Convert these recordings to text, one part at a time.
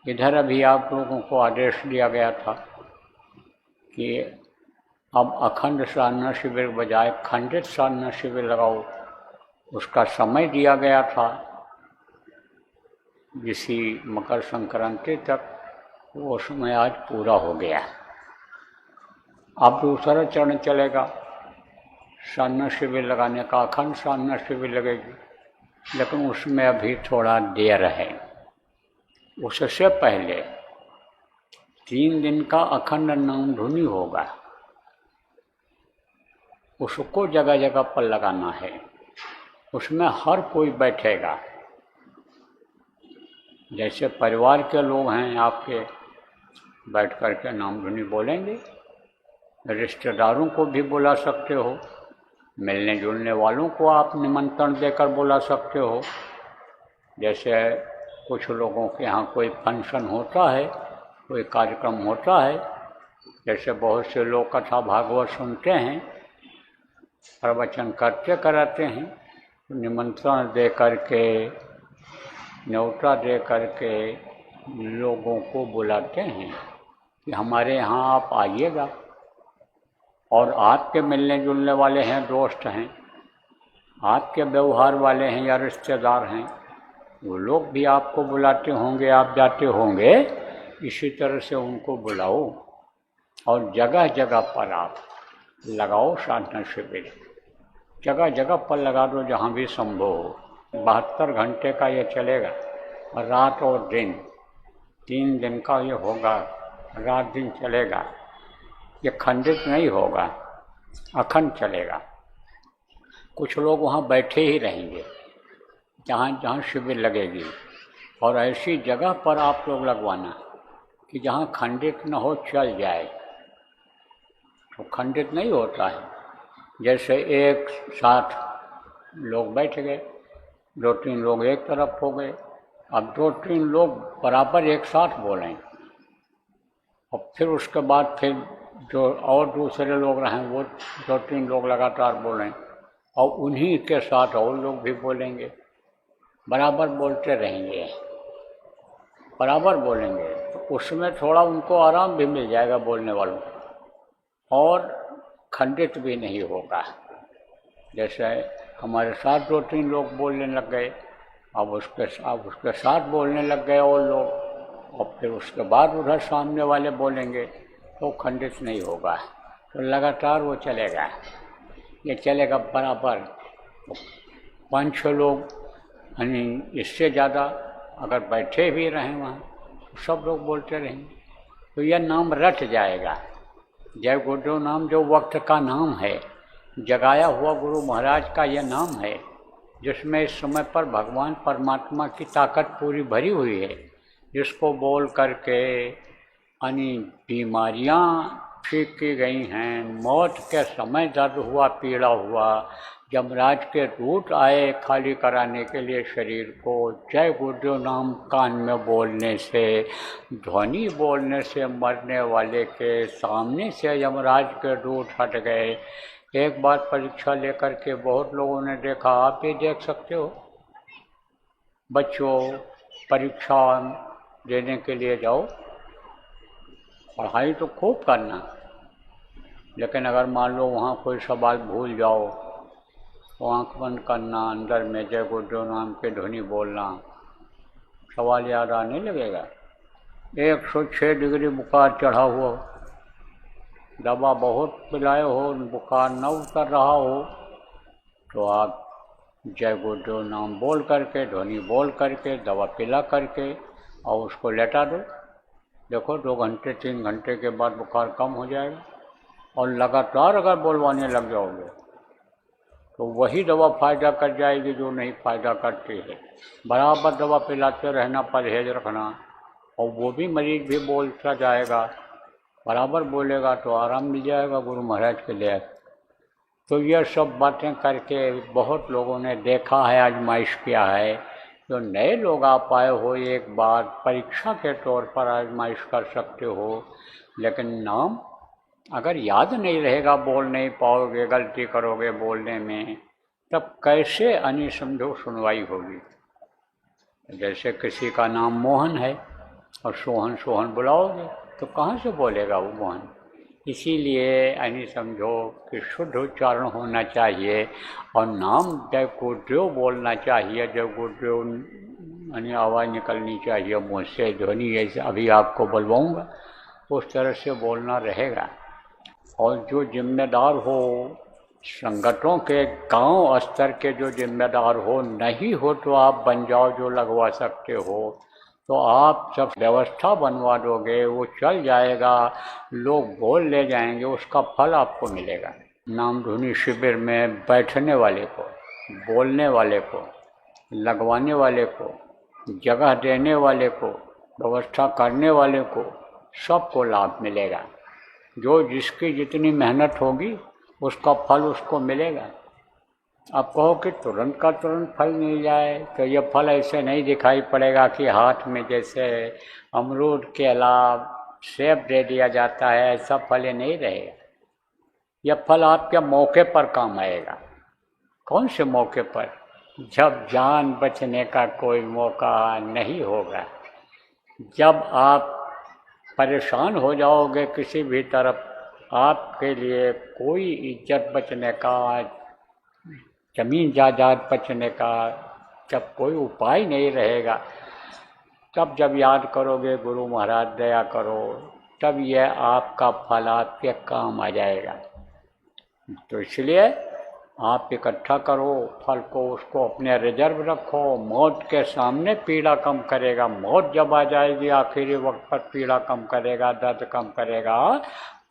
इधर अभी आप लोगों को आदेश दिया गया था कि अब अखंड साधना शिविर बजाय खंडित साधना शिविर लगाओ। उसका समय दिया गया था इसी मकर संक्रांति तक, वो समय आज पूरा हो गया। अब दूसरा चरण चलेगा साधना शिविर लगाने का, अखंड साधना शिविर लगेगी, लेकिन उसमें अभी थोड़ा देर है। उससे पहले 3 दिन का अखंड नाम धुनी होगा, उसको जगह जगह पर लगाना है। उसमें हर कोई बैठेगा, जैसे परिवार के लोग हैं आपके, बैठ कर के नाम धुनी बोलेंगे। रिश्तेदारों को भी बुला सकते हो, मिलने जुलने वालों को आप निमंत्रण देकर बुला सकते हो। जैसे कुछ लोगों के यहाँ कोई फंक्शन होता है, कोई कार्यक्रम होता है, जैसे बहुत से लोग कथा भागवत सुनते हैं, प्रवचन करते कराते हैं, तो निमंत्रण दे करके, न्योता दे करके लोगों को बुलाते हैं कि हमारे यहाँ आप आइएगा। और आपके मिलने जुलने वाले हैं, दोस्त हैं, आपके व्यवहार वाले हैं या रिश्तेदार हैं, वो लोग भी आपको बुलाते होंगे, आप जाते होंगे। इसी तरह से उनको बुलाओ और जगह जगह पर आप लगाओ साधना शिविर। जगह जगह पर लगा दो जहाँ भी संभव हो। 72 घंटे का ये चलेगा, रात और दिन, 3 दिन का ये होगा, रात दिन चलेगा। ये खंडित नहीं होगा, अखंड चलेगा। कुछ लोग वहाँ बैठे ही रहेंगे जहाँ जहाँ शिविर लगेगी, और ऐसी जगह पर आप लोग लगवाना कि जहाँ खंडित न हो, चल जाए। तो खंडित नहीं होता है। जैसे एक साथ लोग बैठ गए, 2-3 लोग एक तरफ हो गए, अब 2-3 लोग बराबर एक साथ बोलें, और फिर उसके बाद फिर जो और दूसरे लोग रहें वो 2-3 लोग लगातार बोलें, और उन्हीं के साथ और लोग भी बोलेंगे। बराबर बोलते रहेंगे, बराबर बोलेंगे, तो उसमें थोड़ा उनको आराम भी मिल जाएगा बोलने वालों को, और खंडित भी नहीं होगा। जैसे हमारे साथ 2-3 लोग बोलने लग गए, अब उसके साथ बोलने लग गए और लोग, और फिर उसके बाद उधर सामने वाले बोलेंगे, तो खंडित नहीं होगा। तो लगातार वो चलेगा, ये चलेगा बराबर। 5-6 लोग, यानी इससे ज़्यादा अगर बैठे भी रहें वहाँ, तो सब लोग बोलते रहेंगे, तो यह नाम रट जाएगा। जय गुरुदेव नाम जो वक्त का नाम है, जगाया हुआ गुरु महाराज का यह नाम है, जिसमें इस समय पर भगवान परमात्मा की ताकत पूरी भरी हुई है, जिसको बोल करके यानी बीमारियाँ ठीक की गई हैं। मौत के समय दर्द हुआ, पीड़ा हुआ, यमराज के दूत आए खाली कराने के लिए शरीर को, जय गुरुदेव नाम कान में बोलने से, ध्वनि बोलने से मरने वाले के सामने से यमराज के दूत हट गए। एक बार परीक्षा लेकर के बहुत लोगों ने देखा, आप ये देख सकते हो, बच्चों परीक्षा देने के लिए जाओ, पढ़ाई तो खूब करना, लेकिन अगर मान लो वहाँ कोई सवाल भूल जाओ, तो आँख बंद करना, अंदर में जय गुरुदेव नाम के ध्वनि बोलना, सवाल याद आने लगेगा। 106 डिग्री बुखार चढ़ा हुआ, दवा बहुत पिलाए हो, बुखार न उतर रहा हो, तो आप जय गुरुदेव नाम बोल करके, ध्वनि बोल करके, दवा पिला करके और उसको लेटा दो। देखो 2 घंटे 3 घंटे के बाद बुखार कम हो जाएगा। और लगातार अगर बोलवाने लग जाओगे तो वही दवा फ़ायदा कर जाएगी जो नहीं फ़ायदा करती है। बराबर दवा पिलाते रहना, परहेज रखना, और वो भी मरीज भी बोलता जाएगा, बराबर बोलेगा तो आराम मिल जाएगा गुरु महाराज के लिए। तो यह सब बातें करके बहुत लोगों ने देखा है, आजमाइश किया है। जो नए लोग आप आए हो, एक बार परीक्षा के तौर पर आजमाइश कर सकते हो, लेकिन नाम अगर याद नहीं रहेगा, बोल नहीं पाओगे, गलती करोगे बोलने में, तब कैसे समझो सुनवाई होगी। जैसे किसी का नाम मोहन है, और सोहन सोहन बुलाओगे तो कहाँ से बोलेगा वो मोहन। इसीलिए यानी समझो कि शुद्ध उच्चारण होना चाहिए और नाम जय गुरुदेव बोलना चाहिए। जय गुरुदेव यानी आवाज़ निकलनी चाहिए मुँह से, ध्वनि जैसे अभी आपको बुलवाऊँगा उस तरह से बोलना रहेगा। और जो जिम्मेदार हो संगठनों के, गांव स्तर के जो जिम्मेदार हो, नहीं हो तो आप बन जाओ जो लगवा सकते हो, तो आप सब व्यवस्था बनवा दोगे, वो चल जाएगा, लोग बोल ले जाएंगे, उसका फल आपको मिलेगा। नाम धुनी शिविर में बैठने वाले को, बोलने वाले को, लगवाने वाले को, जगह देने वाले को, व्यवस्था करने वाले को, सबको लाभ मिलेगा। जो जिसकी जितनी मेहनत होगी उसका फल उसको मिलेगा। अब कहो कि तुरंत का तुरंत फल मिल जाए, तो ये फल ऐसे नहीं दिखाई पड़ेगा कि हाथ में जैसे अमरूद के अलावा सेब दे दिया जाता है, ऐसा फल ये नहीं रहेगा। यह फल आपके मौके पर काम आएगा। कौन से मौके पर? जब जान बचने का कोई मौका नहीं होगा, जब आप परेशान हो जाओगे किसी भी तरफ, आपके लिए कोई इज्जत बचने का, जमीन जायदाद बचने का जब कोई उपाय नहीं रहेगा, तब जब याद करोगे गुरु महाराज दया करो, तब यह आपका फल आपके काम आ जाएगा। तो इसलिए आप इकट्ठा करो फल को, उसको अपने रिजर्व रखो। मौत के सामने पीड़ा कम करेगा। मौत जब आ जाएगी आखिरी वक्त पर पीड़ा कम करेगा, दर्द कम करेगा।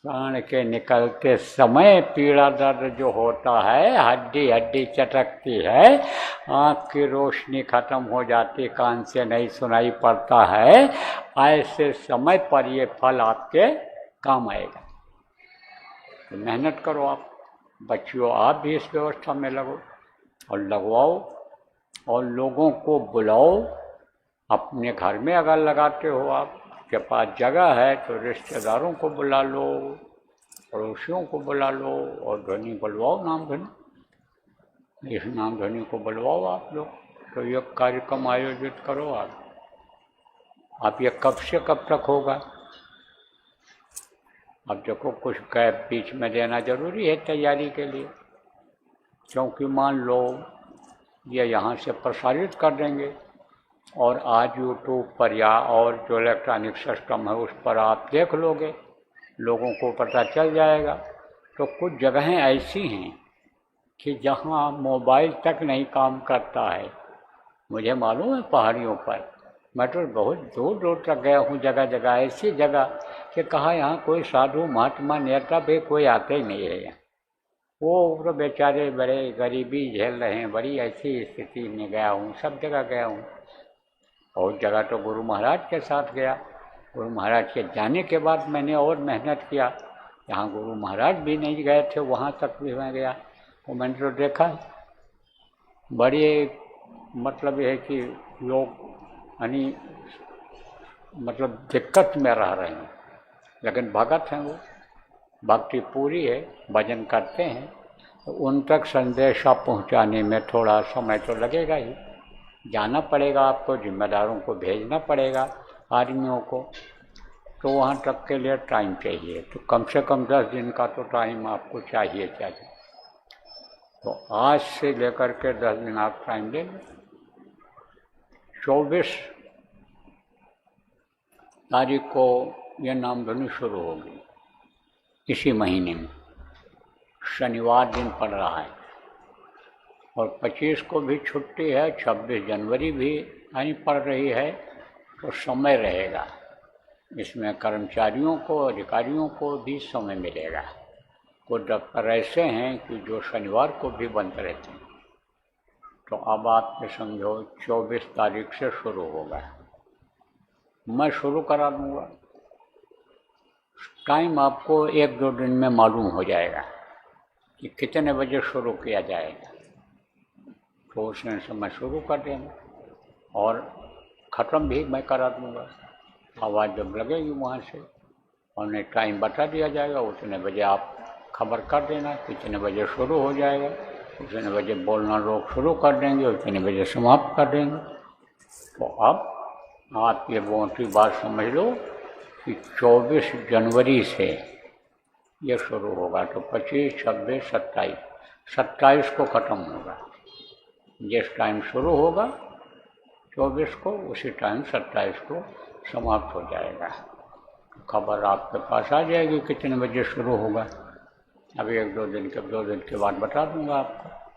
प्राण के निकलते समय पीड़ा दर्द जो होता है, हड्डी हड्डी चटकती है, आँख की रोशनी खत्म हो जाती, कान से नहीं सुनाई पड़ता है, ऐसे समय पर ये फल आपके काम आएगा। तो मेहनत करो आप बच्चियों, आप भी इस व्यवस्था में लगो और लगवाओ और लोगों को बुलाओ। अपने घर में अगर लगाते हो आपके पास जगह है तो रिश्तेदारों को बुला लो, पड़ोसियों को बुला लो और ध्वनि बुलवाओ, नाम ध्वनि, इस नाम ध्वनि को बुलवाओ आप लोग। तो ये कार्यक्रम आयोजित करो आप ये कब से कब तक होगा? अब देखो कुछ गैप बीच में देना जरूरी है तैयारी के लिए, क्योंकि मान लो ये यहाँ से प्रसारित कर देंगे और आज यूट्यूब पर या और जो इलेक्ट्रॉनिक सिस्टम है उस पर आप देख लोगे, लोगों को पता चल जाएगा। तो कुछ जगहें ऐसी हैं कि जहाँ मोबाइल तक नहीं काम करता है। मुझे मालूम है पहाड़ियों पर, मैं तो बहुत दूर दूर तक गया हूँ, जगह जगह ऐसी जगह कि कहा यहाँ कोई साधु महात्मा नेता भी कोई आते ही नहीं है। वो तो बेचारे बड़े गरीबी झेल रहे हैं, बड़ी ऐसी स्थिति में गया हूँ, सब जगह गया हूँ। और जगह तो गुरु महाराज के साथ गया, गुरु महाराज के जाने के बाद मैंने और मेहनत किया। जहाँ गुरु महाराज भी नहीं गए थे वहाँ तक भी मैं गया, तो मैंने तो देखा बड़ी मतलब यह है कि लोग यानी मतलब दिक्कत में रह रहे हैं, लेकिन भगत हैं, वो भक्ति पूरी है, भजन करते हैं, तो उन तक संदेशा पहुंचाने में थोड़ा समय तो लगेगा ही। जाना पड़ेगा आपको, जिम्मेदारों को भेजना पड़ेगा, आदमियों को, तो वहाँ तक के लिए टाइम चाहिए। तो कम से कम 10 दिन का तो टाइम आपको चाहिए। तो आज से लेकर के 10 दिन आप टाइम ले लें। 24 तारीख को यह नाम ध्वनि शुरू होगी, इसी महीने में शनिवार दिन पड़ रहा है, और 25 को भी छुट्टी है, 26 जनवरी भी यानी पड़ रही है, तो समय रहेगा इसमें। कर्मचारियों को, अधिकारियों को भी समय मिलेगा। कुछ दफ्तर ऐसे हैं कि जो शनिवार को भी बंद रहते हैं। तो अब आप ये समझो 24 तारीख से शुरू होगा। मैं शुरू करा दूँगा, टाइम आपको 1-2 दिन में मालूम हो जाएगा कि कितने बजे शुरू किया जाएगा। तो उसने समय शुरू कर देना और ख़त्म भी मैं करा दूँगा। आवाज़ जब लगेगी वहाँ से उन्हें टाइम बता दिया जाएगा, उतने बजे आप खबर कर देना कितने बजे शुरू हो जाएगा, उतने बजे बोलना लोग शुरू कर देंगे, उतने बजे समाप्त कर देंगे। तो अब आप ये मोटी बात समझ लो कि 24 जनवरी से ये शुरू होगा, तो 25, 26, 27, 27 को ख़त्म होगा। जिस टाइम शुरू होगा 24 को, उसी टाइम 27 को समाप्त हो जाएगा। खबर आपके पास आ जाएगी कितने बजे शुरू होगा। अभी 2 दिन के बाद बता दूंगा आपको।